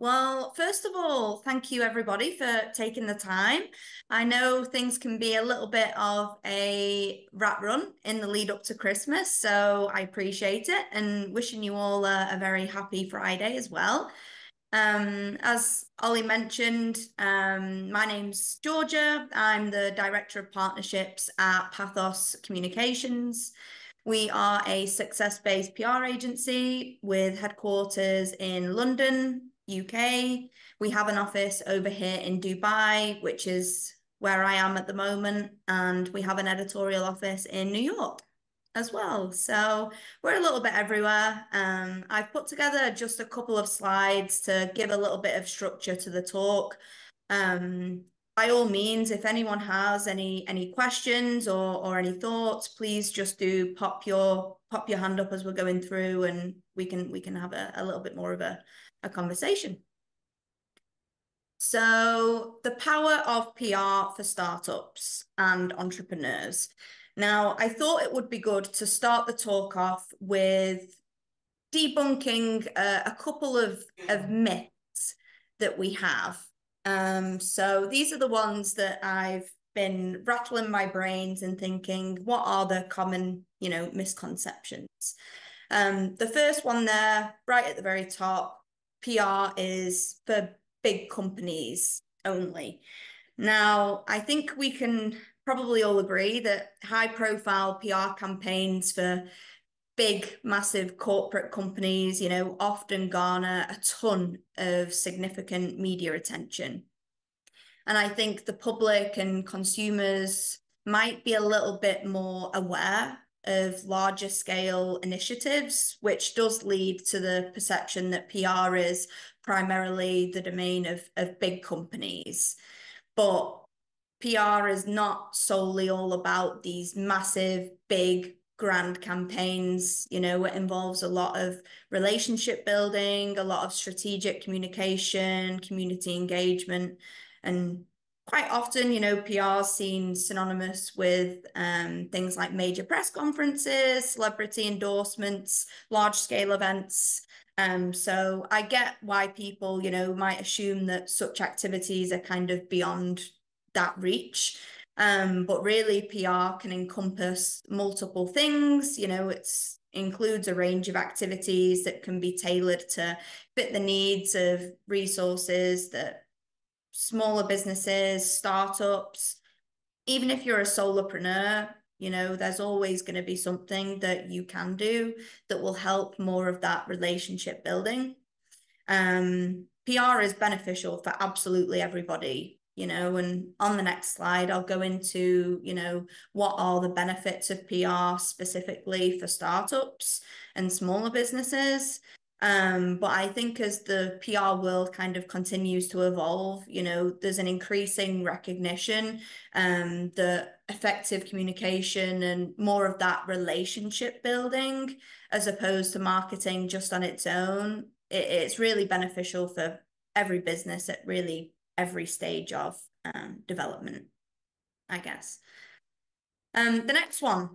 Well, first of all, thank you everybody for taking the time. I know things can be a little bit of a rat run in the lead up to Christmas, so I appreciate it and wishing you all a very happy Friday as well. As Ollie mentioned, my name's Georgia. I'm the Director of Partnerships at Pathos Communications. We are a success-based PR agency with headquarters in London, UK. We have an office over here in Dubai, which is where I am at the moment, and we have an editorial office in New York as well. So we're a little bit everywhere. I've put together just a couple of slides to give a little bit of structure to the talk. By all means, if anyone has any questions or any thoughts, please just do pop your hand up as we're going through, and we can have a little bit more of a conversation. So the power of PR for startups and entrepreneurs. Now, I thought it would be good to start the talk off with debunking a couple of myths that we have. So these are the ones that I've been rattling my brains and thinking, what are the common, misconceptions? The first one there, right at the very top, PR is for big companies only. Now, I think we can probably all agree that high-profile PR campaigns for big, massive corporate companies, often garner a ton of significant media attention. And I think the public and consumers might be a little bit more aware of larger scale initiatives, which does lead to the perception that PR is primarily the domain of big companies. But PR is not solely all about these massive, big, grand campaigns. It involves a lot of relationship building, a lot of strategic communication, community engagement, and quite often, PR is seen synonymous with things like major press conferences, celebrity endorsements, large-scale events. So I get why people, might assume that such activities are kind of beyond that reach. But really PR can encompass multiple things. It includes a range of activities that can be tailored to fit the needs of resources that smaller businesses, startups, even if you're a solopreneur, there's always going to be something that you can do that will help more of that relationship building. PR is beneficial for absolutely everybody, and on the next slide, I'll go into, what are the benefits of PR specifically for startups and smaller businesses. But I think as the PR world kind of continues to evolve, there's an increasing recognition that effective communication and more of that relationship building, as opposed to marketing just on its own, it's really beneficial for every business at really every stage of development, I guess. The next one,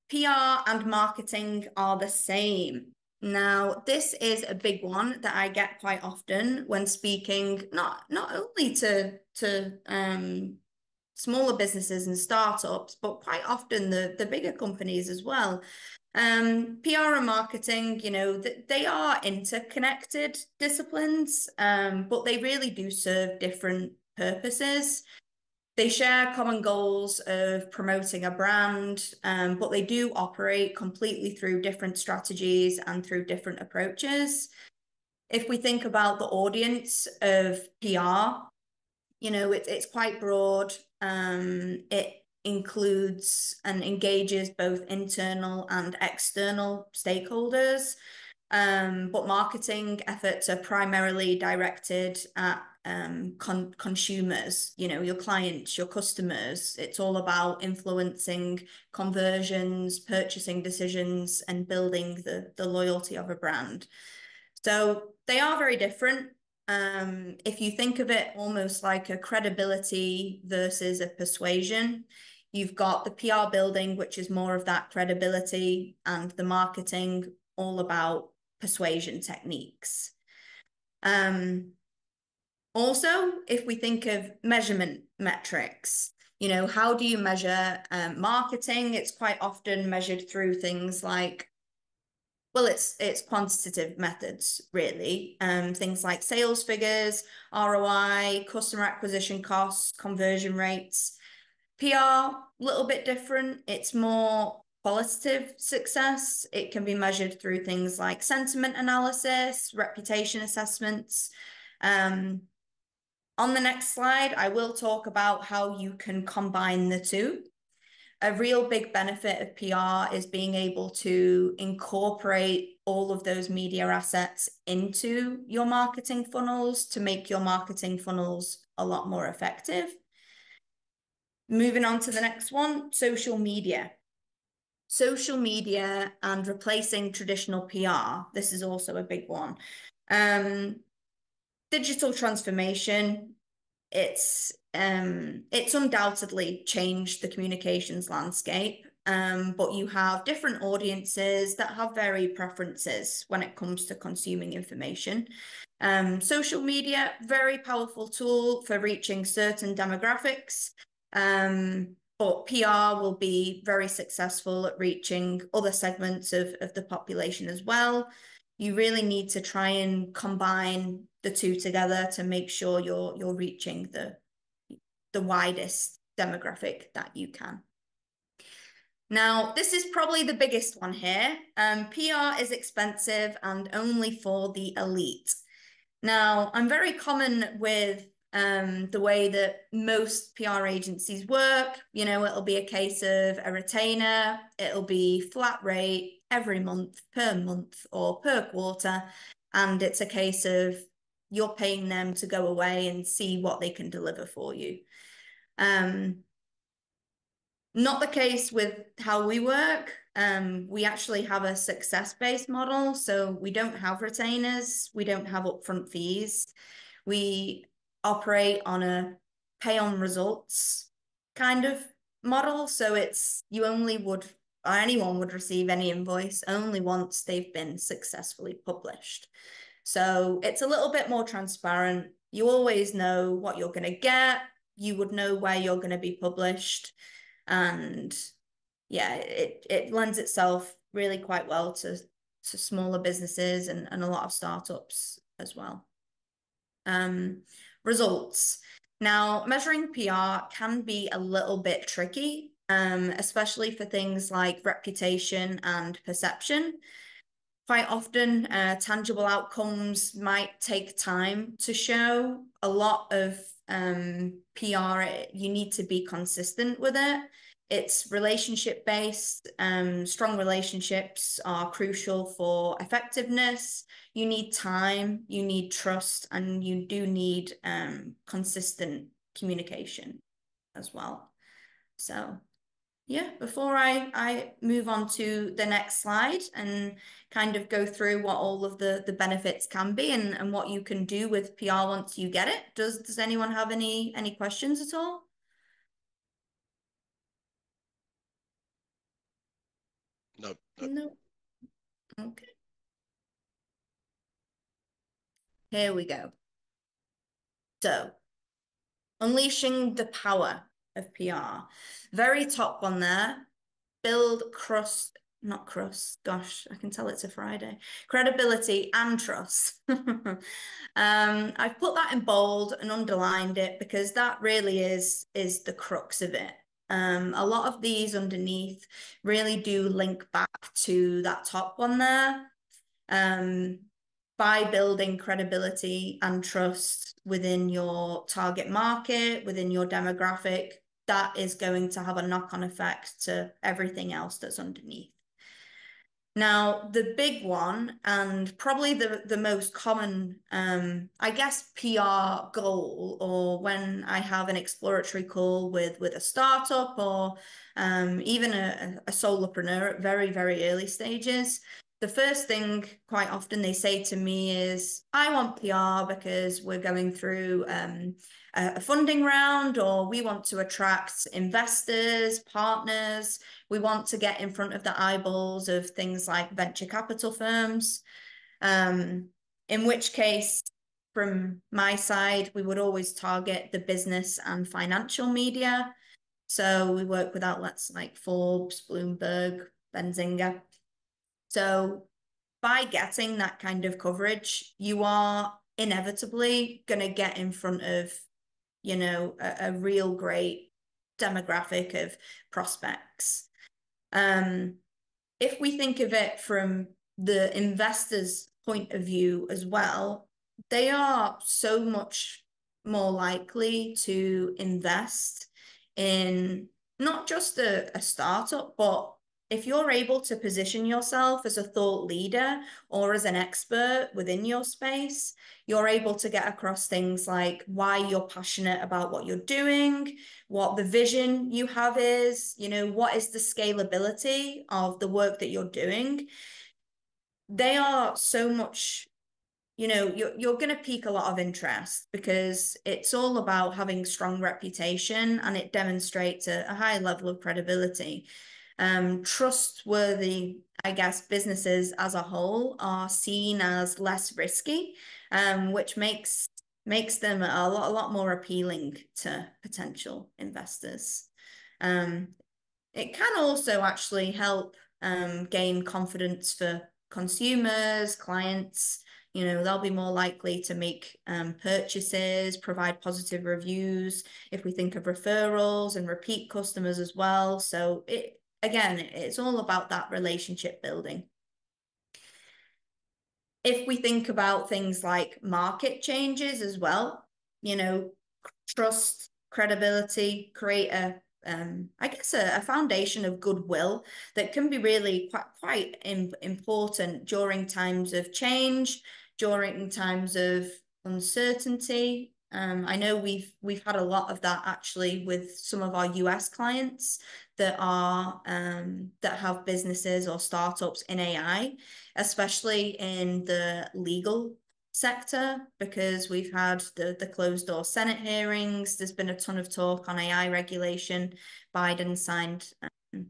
PR and marketing are the same. Now, this is a big one that I get quite often when speaking, not only to smaller businesses and startups, but quite often the bigger companies as well. PR and marketing, they are interconnected disciplines, but they really do serve different purposes. They share common goals of promoting a brand, but they do operate completely through different strategies and through different approaches. If we think about the audience of PR, it's quite broad. It includes and engages both internal and external stakeholders. But marketing efforts are primarily directed at consumers, your clients, your customers. It's all about influencing conversions, purchasing decisions, and building the loyalty of a brand. So they are very different. If you think of it almost like a credibility versus a persuasion, you've got the PR building, which is more of that credibility, and the marketing all about persuasion techniques. Also, if we think of measurement metrics, how do you measure marketing? It's quite often measured through things like, well, it's quantitative methods, really. Things like sales figures, ROI, customer acquisition costs, conversion rates. PR, a little bit different. It's more qualitative success. It can be measured through things like sentiment analysis, reputation assessments. On the next slide, I will talk about how you can combine the two. A real big benefit of PR is being able to incorporate all of those media assets into your marketing funnels to make your marketing funnels a lot more effective. Moving on to the next one, social media. Social media and replacing traditional PR. This is also a big one. Digital transformation, it's undoubtedly changed the communications landscape, but you have different audiences that have varied preferences when it comes to consuming information. Social media, very powerful tool for reaching certain demographics, but PR will be very successful at reaching other segments of the population as well. You really need to try and combine the two together to make sure you're reaching the widest demographic that you can. Now, this is probably the biggest one here. PR is expensive and only for the elite. Now, I'm very common with the way that most PR agencies work. It'll be a case of a retainer, it'll be flat rate every month, or per quarter. And it's a case of you're paying them to go away and see what they can deliver for you. Not the case with how we work. We actually have a success-based model, so we don't have retainers, we don't have upfront fees. We operate on a pay on results kind of model, so it's anyone would receive any invoice only once they've been successfully published. So it's a little bit more transparent. You always know what you're going to get. You would know where you're going to be published. And yeah, it lends itself really quite well to smaller businesses and a lot of startups as well. Results. Now, measuring PR can be a little bit tricky, especially for things like reputation and perception. Quite often, tangible outcomes might take time to show. A lot of PR, you need to be consistent with it. It's relationship-based. Strong relationships are crucial for effectiveness. You need time, you need trust, and you do need consistent communication as well. So yeah, before I move on to the next slide and kind of go through what all of the benefits can be and what you can do with PR once you get it, does anyone have any questions at all? Nope. No. Okay. Here we go. So, unleashing the power of PR. Very top one there. Build not crust. Gosh, I can tell it's a Friday. Credibility and trust. I've put that in bold and underlined it because that really is the crux of it. A lot of these underneath really do link back to that top one there. By building credibility and trust within your target market, within your demographic, that is going to have a knock-on effect to everything else that's underneath. Now, the big one, and probably the most common, I guess, PR goal, or when I have an exploratory call with a startup or even a solopreneur at very, very early stages, the first thing quite often they say to me is, I want PR because we're going through a funding round, or we want to attract investors, partners. We want to get in front of the eyeballs of things like venture capital firms, in which case from my side, we would always target the business and financial media. So we work with outlets like Forbes, Bloomberg, Benzinga. So by getting that kind of coverage, you are inevitably going to get in front of, a real great demographic of prospects. If we think of it from the investor's point of view as well, they are so much more likely to invest in not just a startup, but if you're able to position yourself as a thought leader or as an expert within your space, you're able to get across things like why you're passionate about what you're doing, what the vision you have is, what is the scalability of the work that you're doing. They are so much, you're going to pique a lot of interest because it's all about having strong reputation and it demonstrates a high level of credibility. Trustworthy, I guess, businesses as a whole are seen as less risky, which makes them a lot more appealing to potential investors. It can also actually help gain confidence for consumers, clients. They'll be more likely to make purchases, provide positive reviews if we think of referrals and repeat customers as well. So it's all about that relationship building. If we think about things like market changes as well, trust, credibility, create a foundation of goodwill that can be really quite important during times of change, during times of uncertainty. I know we've had a lot of that actually with some of our US clients that have businesses or startups in AI, especially in the legal sector, because we've had the closed door Senate hearings. There's been a ton of talk on AI regulation. Biden signed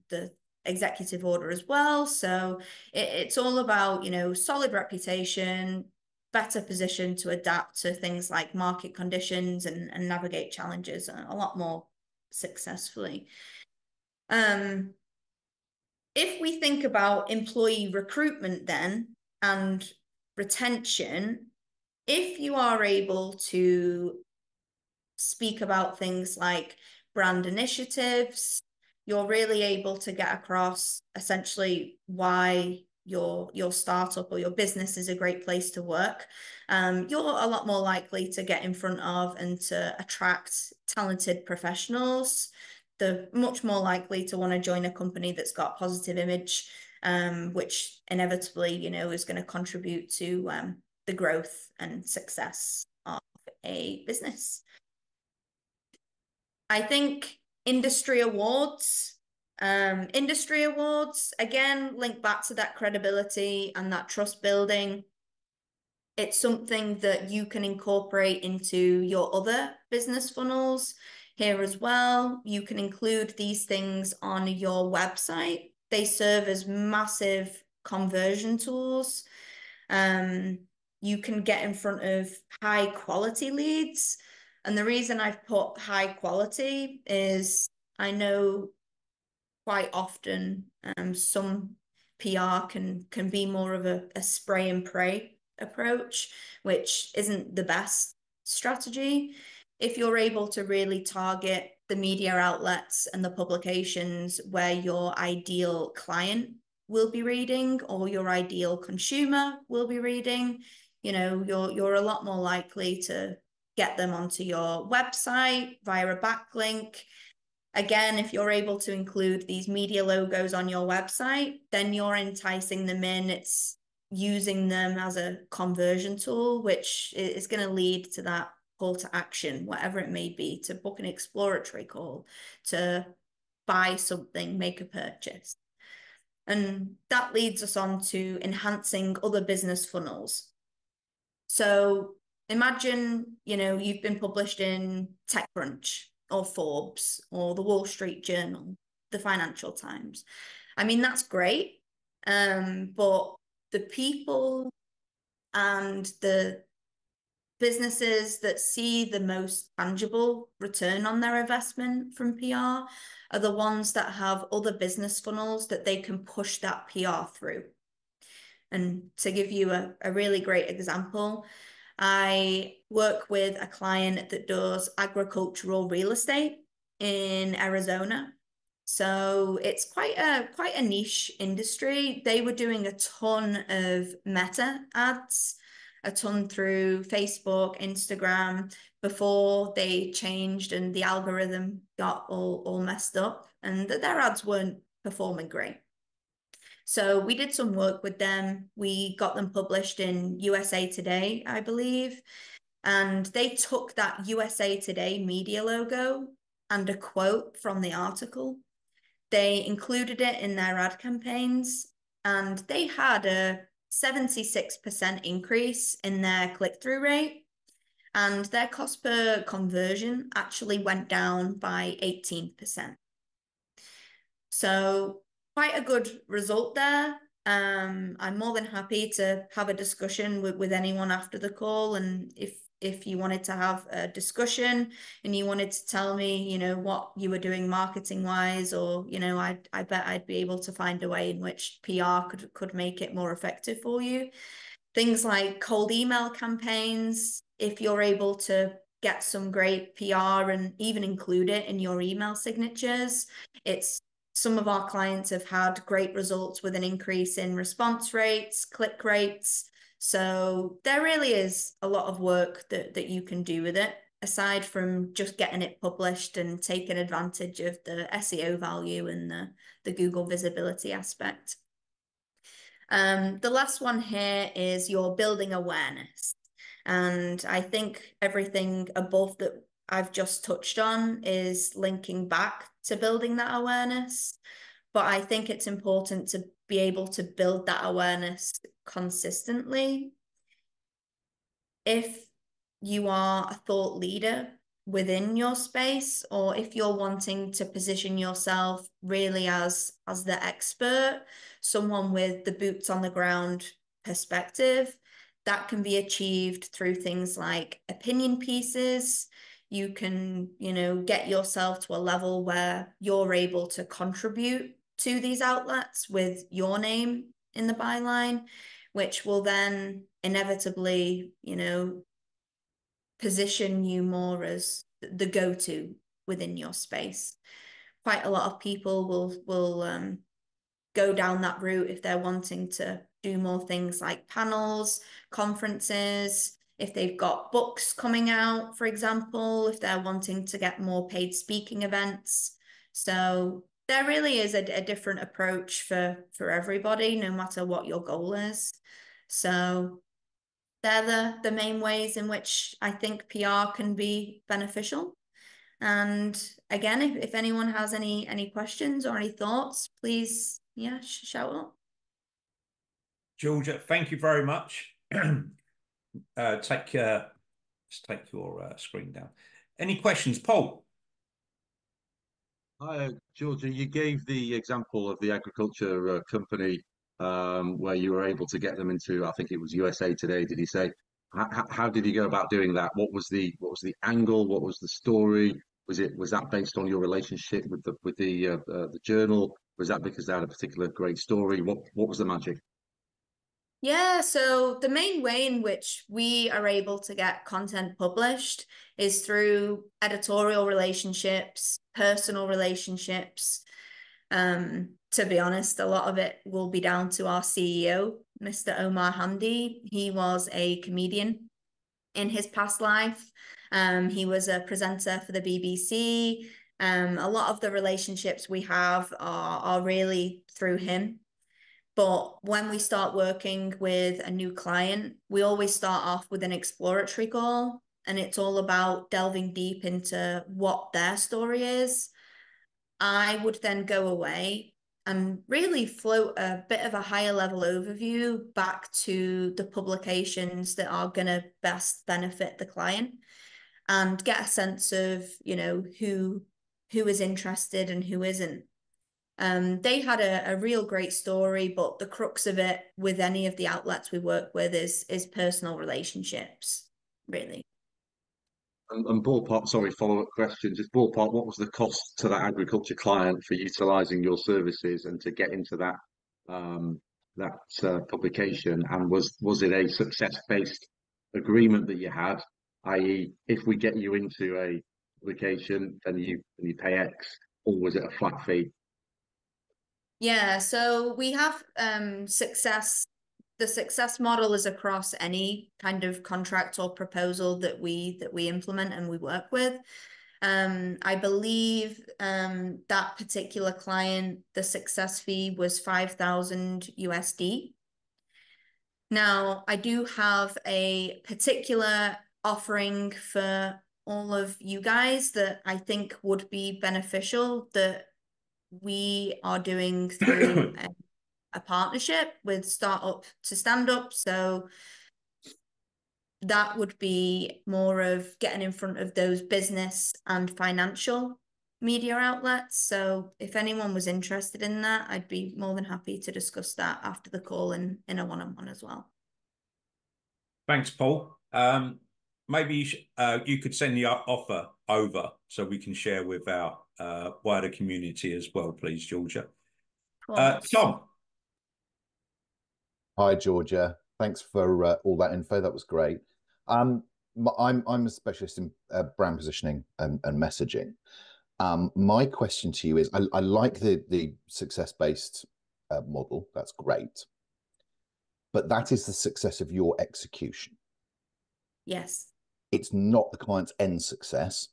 the executive order as well. So it's all about, solid reputation, better position to adapt to things like market conditions and navigate challenges a lot more successfully. If we think about employee recruitment then and retention, if you are able to speak about things like brand initiatives, you're really able to get across essentially why your startup or your business is a great place to work. You're a lot more likely to get in front of and to attract talented professionals. They're much more likely to want to join a company that's got positive image, which inevitably, is going to contribute to the growth and success of a business. I think industry awards, again, link back to that credibility and that trust building. It's something that you can incorporate into your other business funnels here as well. You can include these things on your website. They serve as massive conversion tools. You can get in front of high quality leads. And the reason I've put high quality is I know quite often some PR can be more of a spray and pray approach, which isn't the best strategy. If you're able to really target the media outlets and the publications where your ideal client will be reading or your ideal consumer will be reading, you're a lot more likely to get them onto your website via a backlink. Again, if you're able to include these media logos on your website, then you're enticing them in. It's using them as a conversion tool, which is going to lead to that call to action, whatever it may be, to book an exploratory call, to buy something, make a purchase. And that leads us on to enhancing other business funnels. So imagine, you've been published in TechCrunch or Forbes or the Wall Street Journal, the Financial Times. I mean, that's great. But the people and the businesses that see the most tangible return on their investment from PR are the ones that have other business funnels that they can push that PR through. And to give you a really great example, I work with a client that does agricultural real estate in Arizona. So it's quite a niche industry. They were doing a ton of Meta ads, a ton through Facebook, Instagram before they changed and the algorithm got all messed up and their ads weren't performing great. So we did some work with them. We got them published in USA Today, I believe. And they took that USA Today media logo and a quote from the article. They included it in their ad campaigns, and they had a 76% increase in their click-through rate, and their cost per conversion actually went down by 18%. So quite a good result there. I'm more than happy to have a discussion with anyone after the call. And if you wanted to have a discussion and you wanted to tell me, what you were doing marketing wise, or, I bet I'd be able to find a way in which PR could make it more effective for you. Things like cold email campaigns, if you're able to get some great PR and even include it in your email signatures, some of our clients have had great results with an increase in response rates, click rates. So there really is a lot of work that you can do with it, aside from just getting it published and taking advantage of the SEO value and the Google visibility aspect. The last one here is you're building awareness. And I think everything above that I've just touched on is linking back to building that awareness. But I think it's important to be able to build that awareness consistently. If you are a thought leader within your space, or if you're wanting to position yourself really as the expert, someone with the boots on the ground perspective, that can be achieved through things like opinion pieces. You can, get yourself to a level where you're able to contribute to these outlets with your name in the byline, which will then inevitably, position you more as the go-to within your space. Quite a lot of people will go down that route if they're wanting to do more things like panels, conferences, if they've got books coming out, for example, if they're wanting to get more paid speaking events. So there really is a different approach for everybody, no matter what your goal is. So they're the main ways in which I think PR can be beneficial. And again, if anyone has any questions or any thoughts, please, shout out. Georgia, thank you very much. Let's take your screen down. Any questions, Paul? Hi, Georgia. You gave the example of the agriculture company where you were able to get them into, I think it was USA Today, did he say? How did you go about doing that? What was the angle? What was the story? Was that based on your relationship with the journal? Was that because they had a particular great story? What was the magic? Yeah, so the main way in which we are able to get content published is through editorial relationships, personal relationships. To be honest, a lot of it will be down to our CEO, Mr. Omar Hamdi. He was a comedian in his past life. He was a presenter for the BBC. A lot of the relationships we have are really through him. But when we start working with a new client, we always start off with an exploratory call, and it's all about delving deep into what their story is. I would then go away and really float a bit of a higher level overview back to the publications that are going to best benefit the client and get a sense of, who is interested and who isn't. They had a real great story, but the crux of it with any of the outlets we work with is personal relationships. really. And ballpark, sorry, follow-up question, just ballpark, what was the cost to that agriculture client for utilizing your services and to get into that publication? And was it a success-based agreement that you had, i.e., if we get you into a publication, then you pay X, or was it a flat fee? Yeah, so we have success. The success model is across any kind of contract or proposal that we implement and we work with. I believe that particular client, the success fee was 5,000 USD. Now, I do have a particular offering for all of you guys that I think would be beneficial that we are doing through a partnership with Startup to Stand Up. So that would be more of getting in front of those business and financial media outlets. So if anyone was interested in that, I'd be more than happy to discuss that after the call in a one-on-one as well. Thanks, Paul. Maybe you could send the offer over so we can share with our wider community as well, please, Georgia. Tom. Hi, Georgia. Thanks for all that info. That was great. I'm a specialist in brand positioning and messaging. My question to you is, I like the success-based model. That's great. But that is the success of your execution. Yes. It's not the client's end success.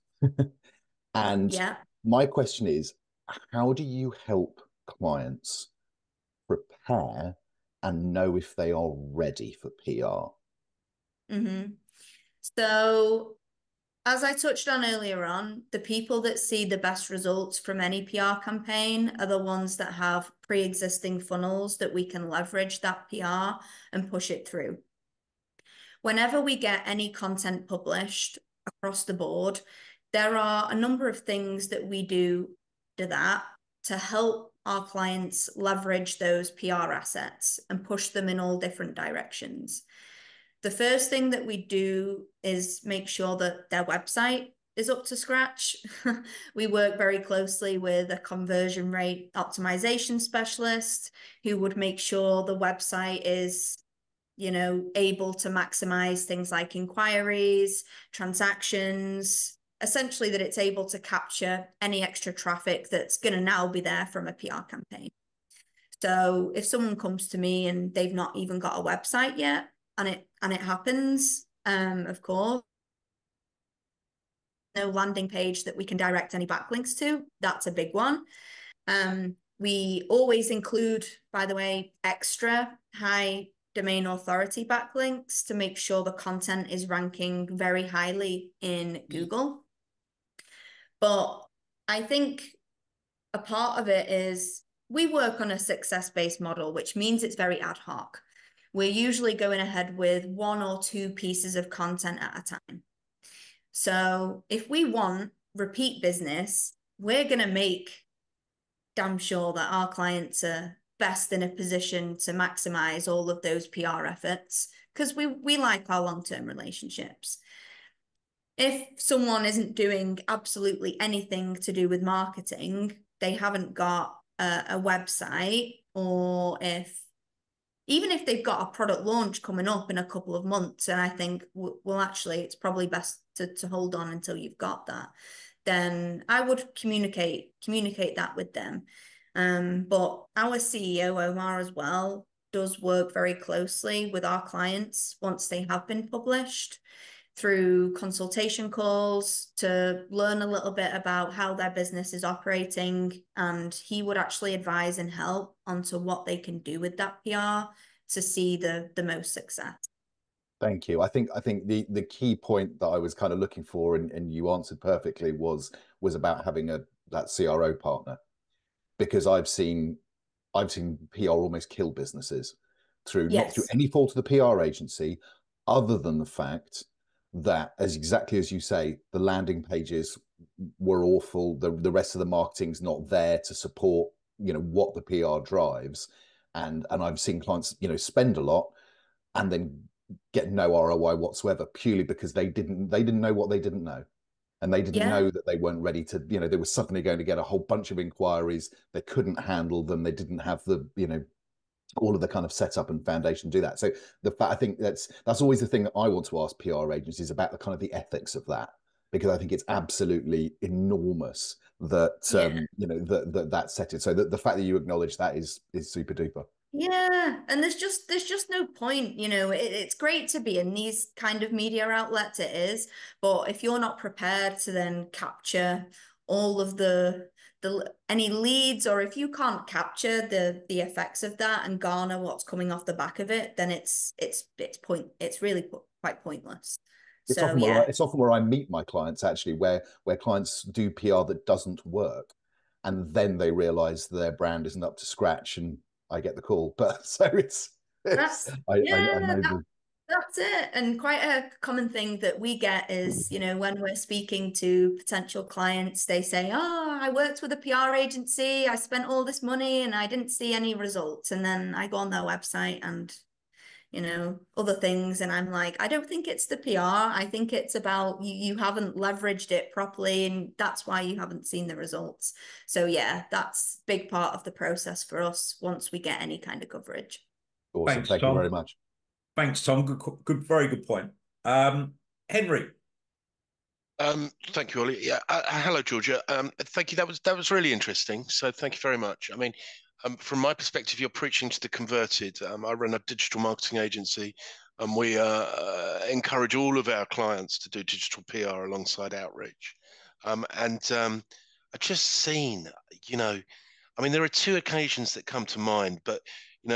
And yeah. My question is, how do you help clients prepare and know if they are ready for PR? So, as I touched on earlier on, the people that see the best results from any PR campaign are the ones that have pre-existing funnels that we can leverage that PR and push it through. Whenever we get any content published across the board, there are a number of things that we do to that to help our clients leverage those PR assets and push them in all different directions. The first thing that we do is make sure that their website is up to scratch. We work very closely with a conversion rate optimization specialist who would make sure the website is, able to maximize things like inquiries, transactions, essentially that it's able to capture any extra traffic that's going to now be there from a PR campaign. So if someone comes to me and they've not even got a website yet, and it happens, of course, no landing page that we can direct any backlinks to, that's a big one. We always include, by the way, extra high domain authority backlinks to make sure the content is ranking very highly in Google. But I think a part of it is we work on a success-based model, which means it's very ad hoc. We're usually going ahead with 1 or 2 pieces of content at a time. So if we want repeat business, we're going to make damn sure that our clients are best in a position to maximize all of those PR efforts because we like our long-term relationships. If someone isn't doing absolutely anything to do with marketing, they haven't got a website, or even if they've got a product launch coming up in a couple of months, and I think, well, actually, it's probably best to hold on until you've got that, then I would communicate that with them. But our CEO, Omar, as well, does work very closely with our clients once they have been published through consultation calls to learn a little bit about how their business is operating. And he would actually advise and help onto what they can do with that PR to see the most success. Thank you. I think the key point that I was kind of looking for, and you answered perfectly, was about having that CRO partner, because I've seen PR almost kill businesses through not through any fault of the PR agency, other than the fact that, exactly as you say, the landing pages were awful. The rest of the marketing's not there to support what the PR drives, and I've seen clients spend a lot and then get no ROI whatsoever, purely because they didn't know what they didn't know. And they didn't know that they weren't ready to, they were suddenly going to get a whole bunch of inquiries. They couldn't handle them. They didn't have the, all of the kind of setup and foundation to do that. So I think that's always the thing that I want to ask PR agencies about, the kind of the ethics of that, because I think it's absolutely enormous that that set it. So the fact that you acknowledge that is super duper. Yeah, and there's just no point, it's great to be in these kind of media outlets, it is, but if you're not prepared to then capture all of the any leads, or if you can't capture the effects of that and garner what's coming off the back of it, then it's really quite pointless. It's So often yeah. it's often where I meet my clients, actually, where clients do PR that doesn't work, and then they realize their brand isn't up to scratch, and I get the call. But so I know that's it. And quite a common thing that we get is, when we're speaking to potential clients, they say, oh, I worked with a PR agency, I spent all this money and I didn't see any results. And then I go on their website and other things, and I'm like, I don't think it's the PR. I think it's about you haven't leveraged it properly, and that's why you haven't seen the results. So yeah, that's a big part of the process for us once we get any kind of coverage. Awesome. Thanks, Thank Tom. you very much. Thanks, Tom. Good, very good point. Henry. Thank you, Ollie. Yeah, hello, Georgia. Thank you. That was really interesting. So thank you very much. I mean, from my perspective, you're preaching to the converted. I run a digital marketing agency, and we encourage all of our clients to do digital PR alongside outreach. I've just seen, I mean, there are two occasions that come to mind, but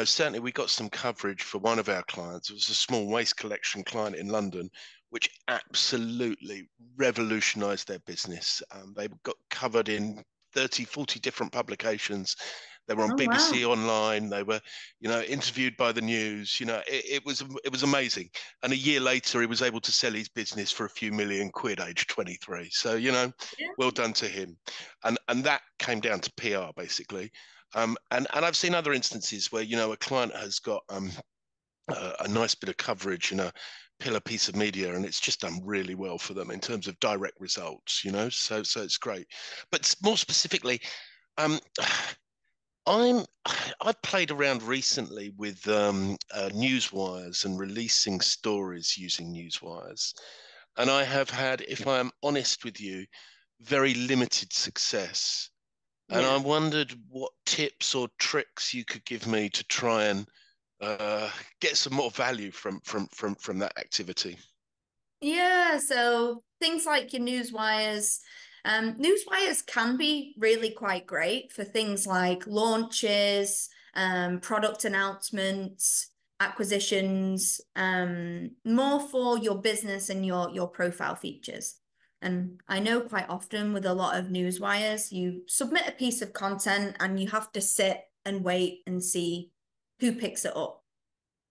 certainly we got some coverage for one of our clients. It was a small waste collection client in London, which absolutely revolutionized their business. They got covered in 30, 40 different publications. They were on BBC Online. They were, interviewed by the news. It was amazing. And a year later, he was able to sell his business for a few million quid, age 23. So, well done to him. And that came down to PR, basically. And I've seen other instances where, a client has got a nice bit of coverage in a pillar piece of media, and it's just done really well for them in terms of direct results, so it's great. But more specifically, I've played around recently with newswires and releasing stories using newswires, and I have had, if I am honest with you, very limited success. And I wondered what tips or tricks you could give me to try and get some more value from that activity. Yeah, so things like your newswires. Newswires can be really quite great for things like launches, product announcements, acquisitions, more for your business and your profile features. And I know quite often with a lot of newswires, you submit a piece of content and you have to sit and wait and see who picks it up,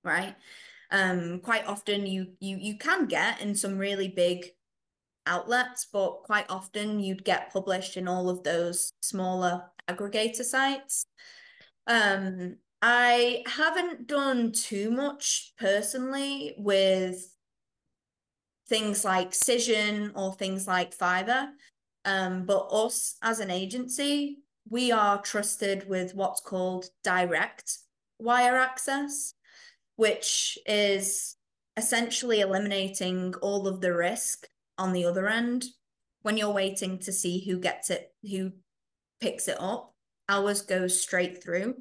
right? Quite often you can get in some really big outlets, but quite often you'd get published in all of those smaller aggregator sites. I haven't done too much personally with things like Cision or things like Fiverr, but us as an agency, we are trusted with what's called direct wire access, which is essentially eliminating all of the risk on the other end when you're waiting to see who gets it, who picks it up. Ours goes straight through,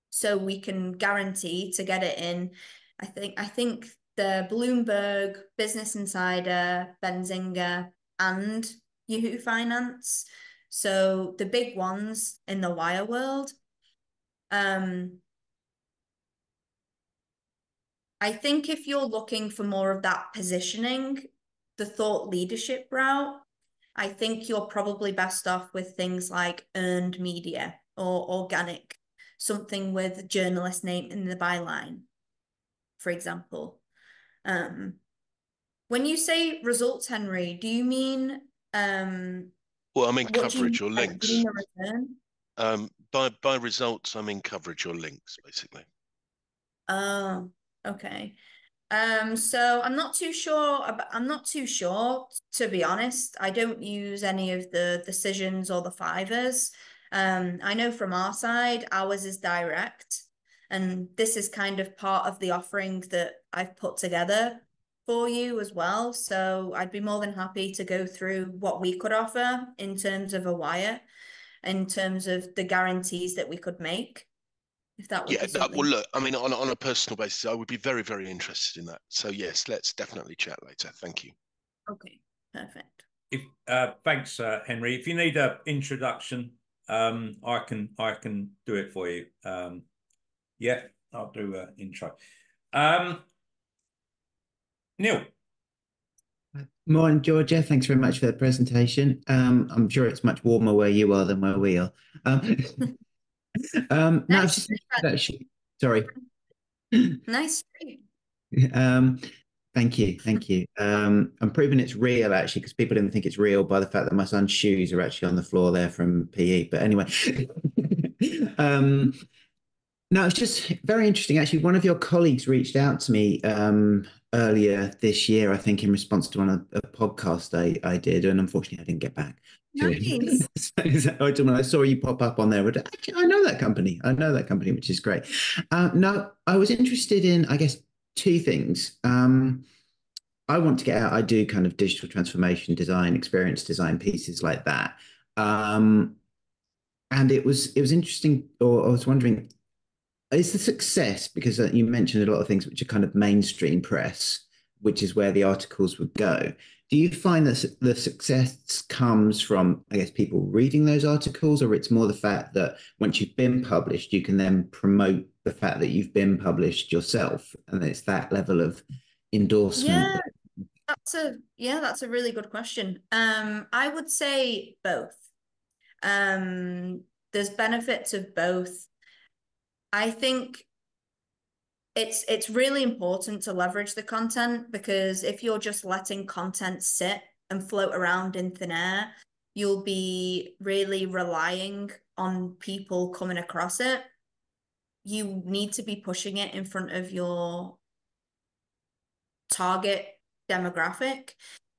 so we can guarantee to get it in. I think the Bloomberg, Business Insider, Benzinga, and Yahoo Finance. So the big ones in the wire world. I think if you're looking for more of that positioning, the thought leadership route, I think you're probably best off with things like earned media or organic, something with journalist name in the byline, for example. When you say results, Henry, do you mean well, I mean coverage or links. By results, I mean coverage or links, basically. Oh, okay. So I'm not too sure, to be honest. I don't use any of the decisions or the fivers. I know from our side, ours is direct, and this is kind of part of the offering that I've put together for you as well. So I'd be more than happy to go through what we could offer in terms of a wire, in terms of the guarantees that we could make, if that would Yeah, be no, well, something. look, I mean, on a personal basis, I would be very, very interested in that. So yes, let's definitely chat later. Thank you. Okay, perfect. If thanks, Henry. If you need an introduction, I can do it for you. Yeah, I'll do an intro. Neil. Morning, Georgia. Thanks very much for the presentation. I'm sure it's much warmer where you are than where we are. No, I was just actually, sorry. Nice. Thank you, thank you. I'm proving it's real actually because people didn't think it's real by the fact that my son's shoes are actually on the floor there from PE. But anyway, no, it's just very interesting. Actually, one of your colleagues reached out to me earlier this year, I think, in response to a podcast I did, and unfortunately, I didn't get back to Nice. it. So when I saw you pop up on there, actually, I know that company. I know that company, which is great. No, I was interested in, I guess, two things. I want to get out. I do kind of digital transformation design, experience design pieces like that. And it was interesting, or I was wondering, is the success, because you mentioned a lot of things which are kind of mainstream press, which is where the articles would go. Do you find that the success comes from, I guess, people reading those articles, or it's more the fact that once you've been published, you can then promote the fact that you've been published yourself, and it's that level of endorsement? That's a really good question. I would say both. There's benefits of both. I think it's really important to leverage the content, because if you're just letting content sit and float around in thin air, you'll be really relying on people coming across it. You need to be pushing it in front of your target demographic.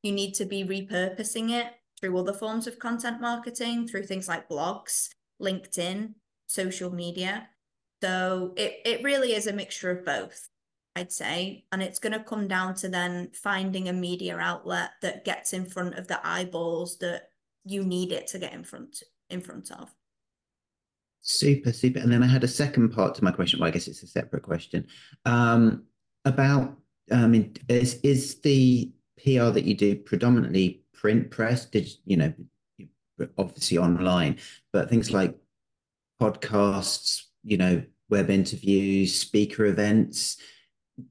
You need to be repurposing it through other forms of content marketing, through things like blogs, LinkedIn, social media. So it really is a mixture of both, I'd say. And it's going to come down to then finding a media outlet that gets in front of the eyeballs that you need it to get in front of. Super, super. And then I had a second part to my question. Well, I guess it's a separate question. About, is the PR that you do predominantly print press? Obviously online, but things like podcasts, web interviews, speaker events.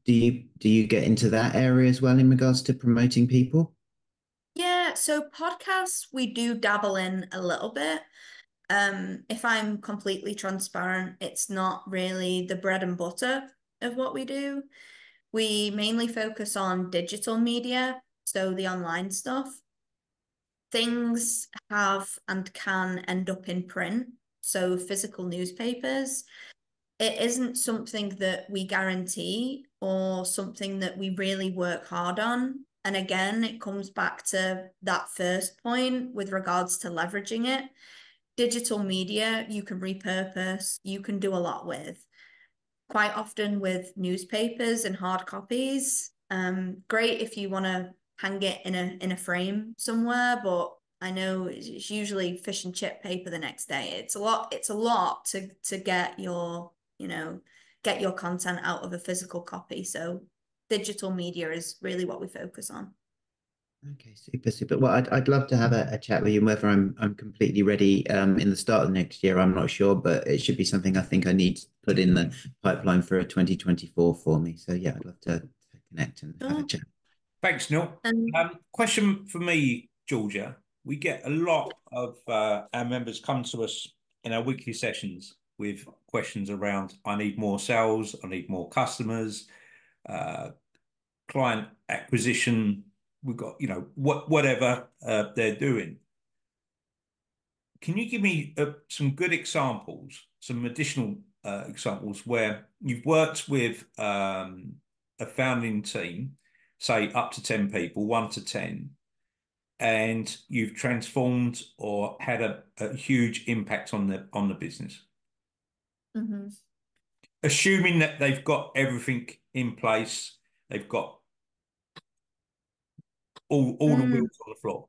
Do you get into that area as well in regards to promoting people? Yeah, so podcasts we do dabble in a little bit. If I'm completely transparent, it's not really the bread and butter of what we do. We mainly focus on digital media, so the online stuff. Things have and can end up in print, so physical newspapers. It isn't something that we guarantee or something that we really work hard on. And again, it comes back to that first point with regards to leveraging it. Digital media, you can repurpose, you can do a lot with. Quite often with newspapers and hard copies, great if you want to hang it in a frame somewhere, but I know it's usually fish and chip paper the next day. It's a lot to get your content out of a physical copy. So digital media is really what we focus on. Okay, super, super. Well, I'd love to have a chat with you. Whether I'm completely ready in the start of next year, I'm not sure, but it should be something I think I need to put in the pipeline for a 2024 for me. So yeah, I'd love to connect and have a chat. Thanks, Neil. Question for me, Georgia. We get a lot of our members come to us in our weekly sessions with questions around, I need more sales, I need more customers, client acquisition. We've got, whatever they're doing. Can you give me some good examples, some additional examples where you've worked with a founding team, say up to 10 people, 1 to 10, and you've transformed or had a huge impact on the business? Mm-hmm. Assuming that they've got everything in place, they've got all the wheels on the floor.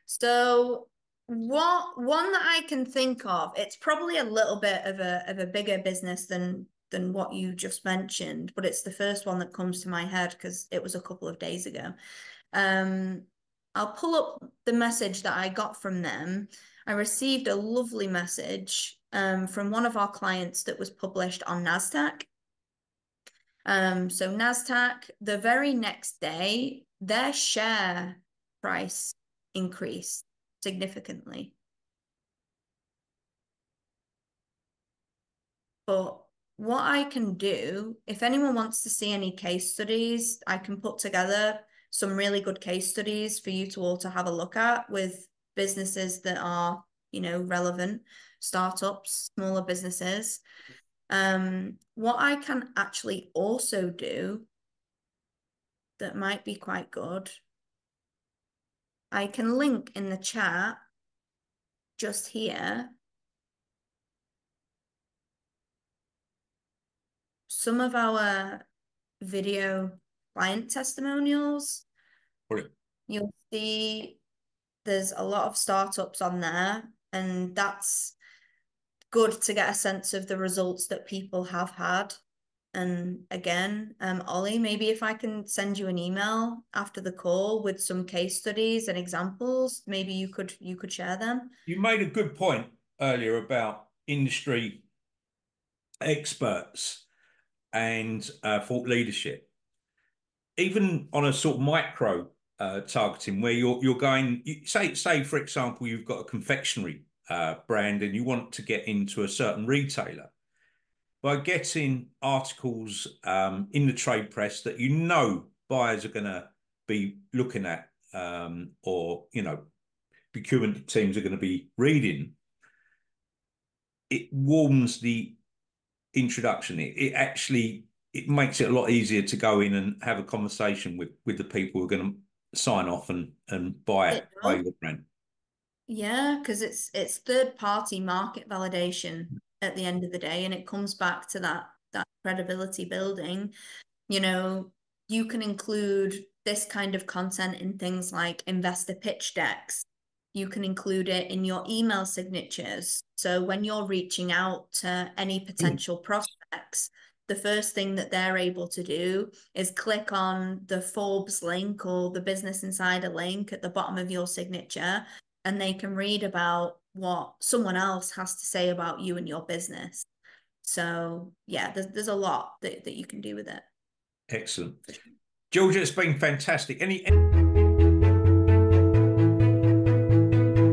So one that I can think of, it's probably a little bit of a bigger business than what you just mentioned, but it's the first one that comes to my head because it was a couple of days ago. I'll pull up the message that I got from them. I received a lovely message from one of our clients that was published on NASDAQ. So NASDAQ, the very next day, their share price increased significantly. But what I can do, if anyone wants to see any case studies, I can put together some really good case studies for you to all to have a look at with businesses that are, relevant, startups, smaller businesses. What I can actually also do that might be quite good, I can link in the chat just here some of our video client testimonials. Brilliant. You'll see there's a lot of startups on there, and that's good to get a sense of the results that people have had. And again, Ollie, maybe if I can send you an email after the call with some case studies and examples, maybe you could share them. You made a good point earlier about industry experts and thought leadership. Even on a sort of micro targeting, where you're going, say for example, you've got a confectionery brand and you want to get into a certain retailer. By getting articles in the trade press that buyers are going to be looking at, or procurement teams are going to be reading, it warms the introduction. It makes it a lot easier to go in and have a conversation with the people who are going to sign off and buy your brand. Yeah, because it's third-party market validation at the end of the day, and it comes back to that credibility building. You can include this kind of content in things like investor pitch decks. You can include it in your email signatures. So when you're reaching out to any potential prospects, the first thing that they're able to do is click on the Forbes link or the Business Insider link at the bottom of your signature, and they can read about what someone else has to say about you and your business. So yeah, there's a lot that you can do with it. Excellent. Georgia, it's been fantastic. Any